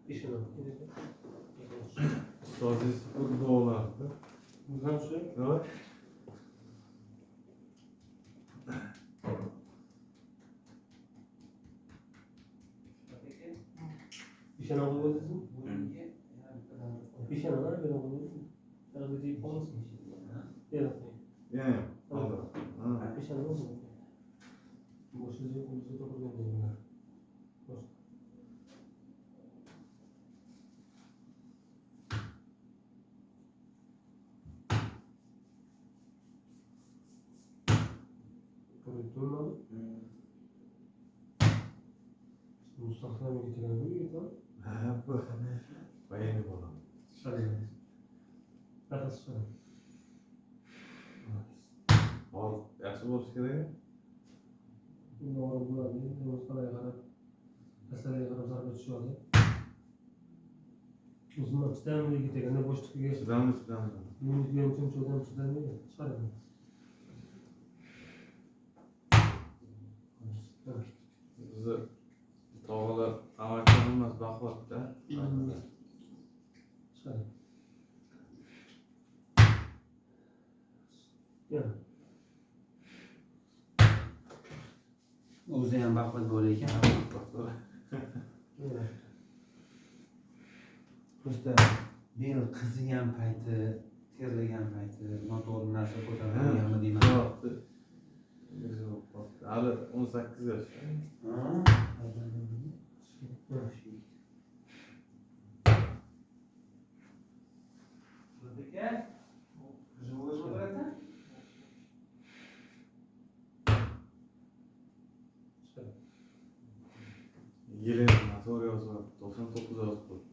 İşini. Sözlüsü futbollarda. Buradan şu. Evet. İşini alabilirsin. İşini alabilirsin. Alabilirsin. Sana bir deyip olmasın. Evet. Yani. Aldı. İşini alabilirsin. Boş yüzü dokunuyor. Boş. Durmadı. Mustafa'ya mı getiren bu iyi tamam. Ha bu. Bayanı bulalım. Hadi. Nefes sonra. Al. Yaxşı boş kerak. Doğru bu abi. Mustafa'ya kadar. Meseleye kadar zarf düşüyordu. Uzun açıdan mı gittik? Ne boşluk geçti. Çıdan. Bunu yöntem çoğundan çıdan mı? Çıkarım. Bizi tog'lar amaklarimiz baquvvatda. Çıkarım. Yani. O'zi ham baquvvat bola ekan. Просто men qizigan payti, terlagan payti, noto'g'ri narsa ko'targanmi deyman. Hali 18 yosh. Живой же брата? Yelena motor yozib 99 yozib qo'ydi.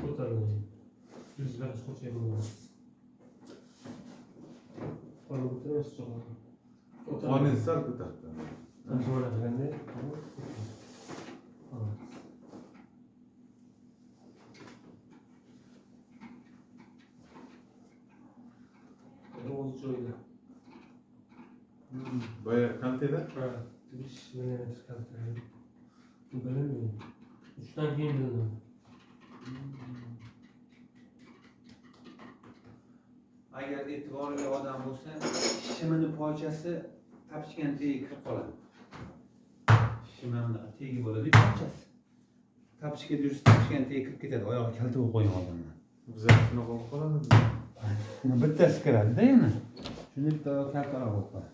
Ko'tariladi. Yuzlar chiqib bo'ladi. Qolib o'tiramiz cho'g'on. Qonun sal ko'tardi. Sonra qilganda o'z joyida. Boya kanteda? Ha, 5 millimetr kaltaydi. Bu bilinmaydi. 3dan keyin bilinadi. Agar e'tiborli odam bo'lsa, shimini pochasi tapishgan tegiga kirib qoladi. Shimamda tegi bo'ladi pochasi. Tapishga durust tapishgan tegiga kirib ketadi, oyog'i kalta bo'lib qo'ygan odamlar. Bizlar shunaqa bo'lib qoladi. Bittasi kiradida yana. Shuni bitta kaltaroq bo'lib qoladi.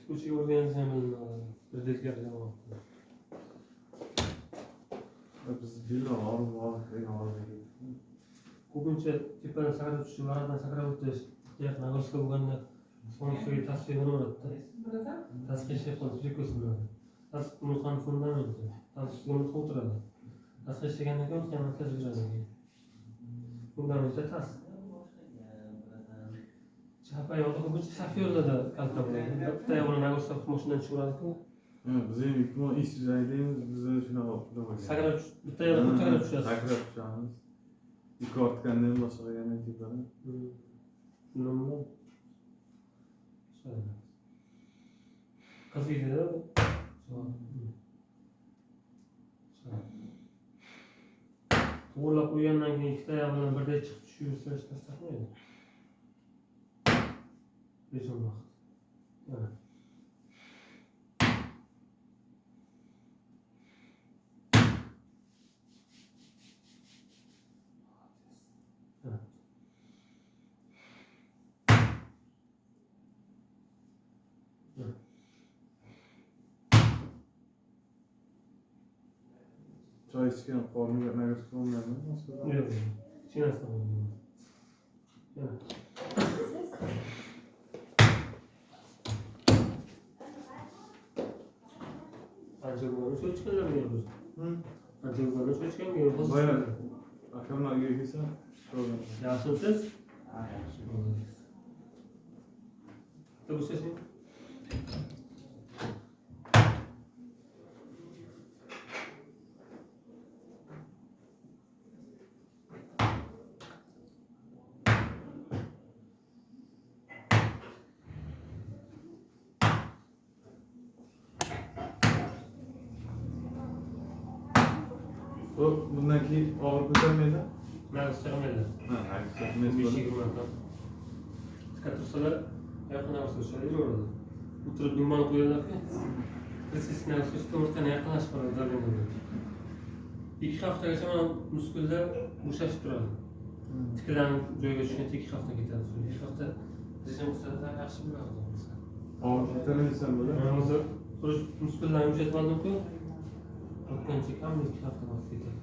Ko'chaga o'rganish ham bilinadi. Birdeklarga olib. Biz bino orib Ko'pincha tepadan sakrab tushish, oradan sakrab o'tish, yaqin nag'rishga bo'lganda so'nggi tasvir bo'laveradi. Tasvir shayxon ko'rsin bo'ladi. Tasvir unutgan fundamenti. Tasvir unutib o'tiradi. Tasvir ishlagandan keyin unutgan markaz yuradi. Fundamentda tasvir. Chap oyog'ida ko'pincha shofyorlarda kalta bo'ladi. Bitta oyog'ini nag'rishga mashinadan tushiradi-ku. Bizim ilk iş düzeydeyimiz bize şuna bakıyor. Sakrab bitta oyog'ini sakrab tushasiz. Sakrab tushamiz. İlk ortgandan boshqa yana tiplar. Shundan bilan. Qiziydi-da. To'g'rilab qo'ygandan keyin ikkita oyog'i bilan birday chiqib tushib yursa hech narsa qilmaydi. Hech vaqt. Mana. Choy ichgan qorniga nag'ishga olmaymi? Yo'q. Chinasdan bo'ladi. Yana. Ancha bo'lgan shu chiqanlar yo'q. Ancha bo'lgan shu chiqan yo'q. Boya akamlarga kelsa, Yaxshimisiz? Ha, yaxshi. Tabushasiz? Bundan keyin og'ir ko'tarmaydi. Nag'ız chiqmaydi. Ha, ko'tarmaydi. 15-20 dan. Tika tursalar, yaqin nag'ız turishadi, yuraveradi. O'tirib dumani qo'yadilar-ku. Presiz nag'ız turish to'g'risida yaqinlashib qoladi zargarlarga. 2 haftagacha mana muskulda bo'shashib turadi. Tiklanib joyiga tushguncha 2 hafta ketadi. 2 hafta rejim qilsa yaxshi bo'ladi. Og'ir ko'tarmaysan bo'la. Hozir turish muskullarni yumshatib oldim-ku. O'tgancha kam 2 hafta vaqt ketadi.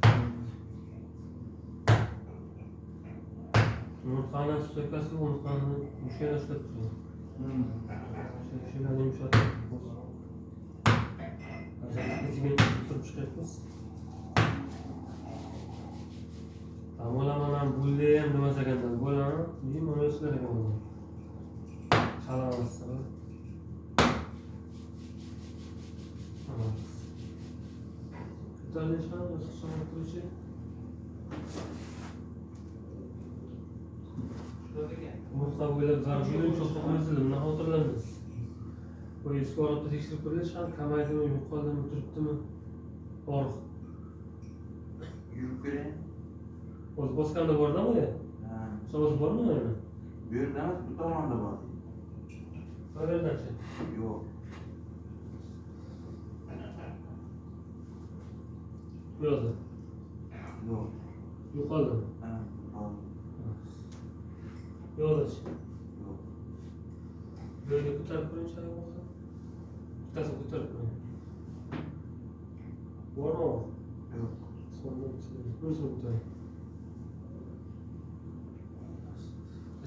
Umurtqani stoykasi umurtqani mushayla ushlab turadi. Shularni yumshatib. Hozir turib chiqyapmiz. Avvalaman bo'ldi ham nima degandan bo'laman, keyin mana shular ekan. Chalamiz. Ko'tarilishdan hisob qiluvchi. Mutlaq bo'ylab zarbining cho'qqiqimizni nima xotirlaymiz? Bu eski orada tekshirib ko'rish ham kamaydimi, yo'qoldimi, turibdimi? Og'riq. Yurib ko'ring. O'z bosganda bordami ya? Ha. So'z bormi yana? Bu yerda emas, bu tomonda bor. Qayerdanchi? Yo'q. Bu yoqda. Yo'q. Yo'qoldimi? Ha, bor. Bu yoqdachi? Yo'q. Bu yerga ko'tarib ko'ring shayx bo'lsa. Bittasini ko'tarib ko'ring. Bormi? Yo'q. Sondan o'zini ko'taring.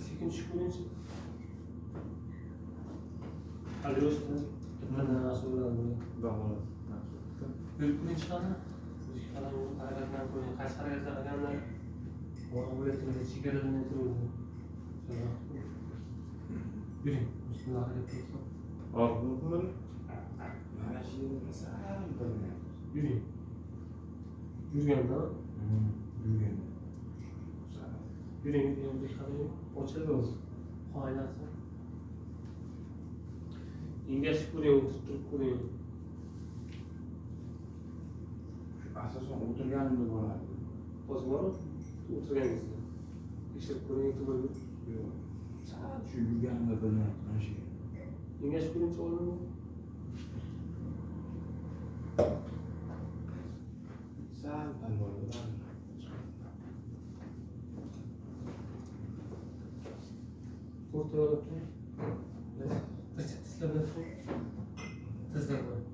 Sekin tushib ko'ringchi. Hali o'shda nima narsa bo'ladi? Davolat. Yurib ko'ringchi qani? Harakatlar ko'ring, qaysi harakatlar qilganlar bora bo'layotganda chegaradan o'tiradi. Yuring, bismillah alaykum. Og'riqmi? Mana shu yerda sal bo'lgan. Yuring. Yurganda, Yurgan. yuring, qarang, ochildi o'zi. Qoyilasi. Engashib ko'ring, turib ko'ring. Asosan o'tirganimda bo'ladi. Hozir bormi? O'tirganingizda. Tekshirib ko'ring, to'g'ri. Yo'q. Sal shu yurganimda bilmayapti mana shu. Engashib ko'ringchi oldinmi? Sal pal bo'ladi. O'rtaga olib turing. Tizlab turing. Tizlab turing.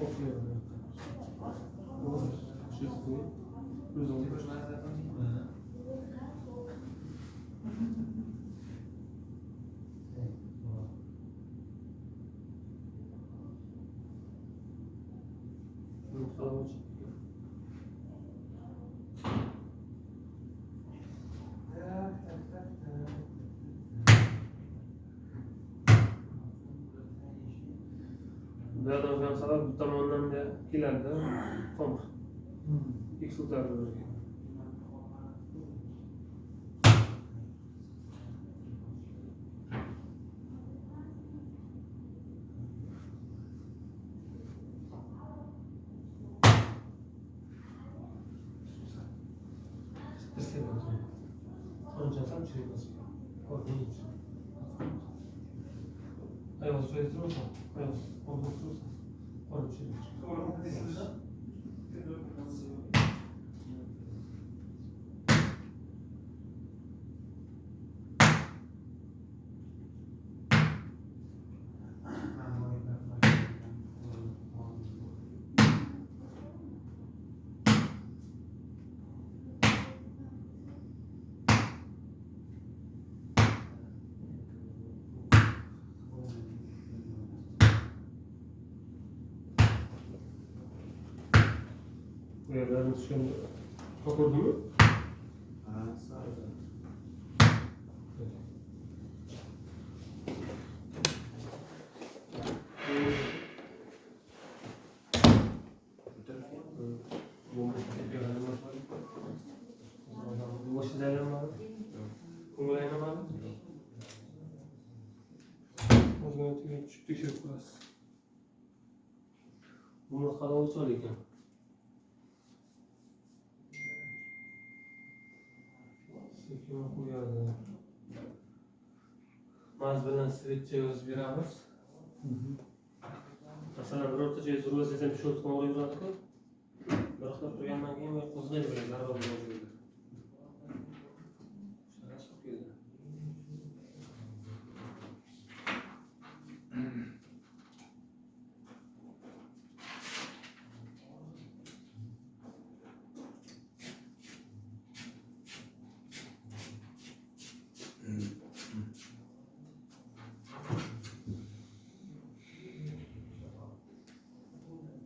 O'qiyman. Shu qo'y. O'zing ko'rishmayapsan. Bu adamdan sabab bu tomondan da keladi. Tomir. İlk sultanı böyle. Ayol söyletiyorsa, ayol konuşuyorsa, orada bir şey yok. Ben şimdi oturdu mu? Ha, sağ ol. Boş ilerleme var. Uygulayan var. O zaman çıktık şey yaparız. Bunu kadar olsa ekan. Kim koyadi? Maz bilan switchga yozib beramiz. Masalan, birorta joy zurva desam, shu o'tgan o'raveradi-ku. Biroqlar turgandan keyin qo'zg'aydi bilan zarba bo'ladi. Shunday so'kadi.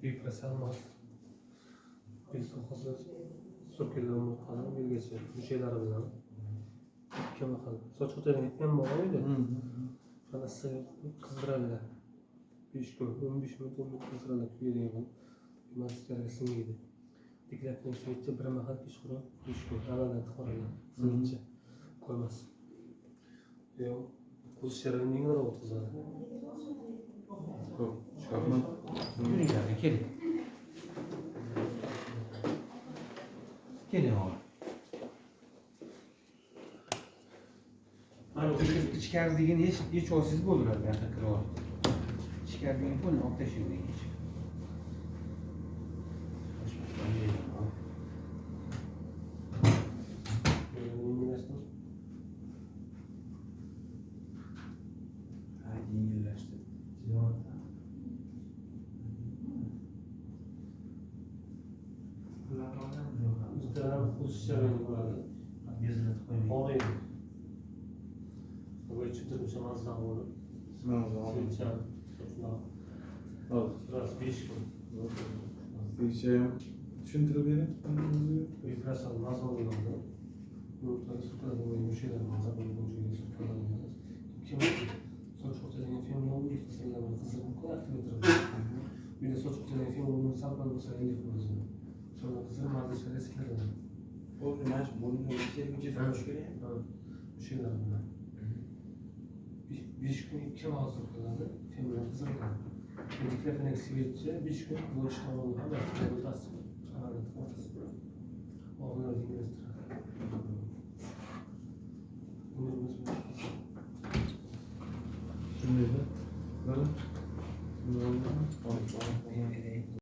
Yıprasalmaz. Biz hozir so'kilgan qilib belgacha mushaklari bilan kim qilib soch o'tadigan ham bor edi. Xonasi qizdiradilar. 5 kun, 15 minut, 10 minut qizdiradilar kuyadigan. Maskarga singiydi. Diklapning switchi bir mahal pishqurib 5 kun avadan qo'yiladi. Switchi qo'ymas. Yo'q, ko'z sharini nima o'tkazadi? Ko'p chiqarman. Yuringlar, keling. Keling oğlum. İçkari degan hech olsiz bo'ladi bu yoqqa kirib olib. Ichkari degan qo'lni olib tashlaydi hech. Ha, yengillashdi. Bizda ko'z sharini bo'ladi. Bezlatib qo'ymaydi. Og'riydi. Böyle çıtırmışa mazda olur. Switch'a shundoq. Hozir. Biraz 5 kun. Kecha tushuntirib bering. Yıprasal mazda bo'ladi. Bulutları sutadi bu mushalar mazda bo'lgan joyga sutadi. Kim soch o'tadigan film olib qizlarni qizdirib aktivator. Bir de soch o'tadigan film olib salqin bo'lsa ellik o'zi. Sonra qizlar mazda risklaradi. O'zi mana buni sergicha so'rash kerak. Mushalar bilan. 5 kun 2 hozir qiladi. Filmlar qizdiradi. Diklapning switchi 5 kun bo'lish tomonidan ham o'tasi. Og'irlar ingliztiradi. Shundayda. Mana.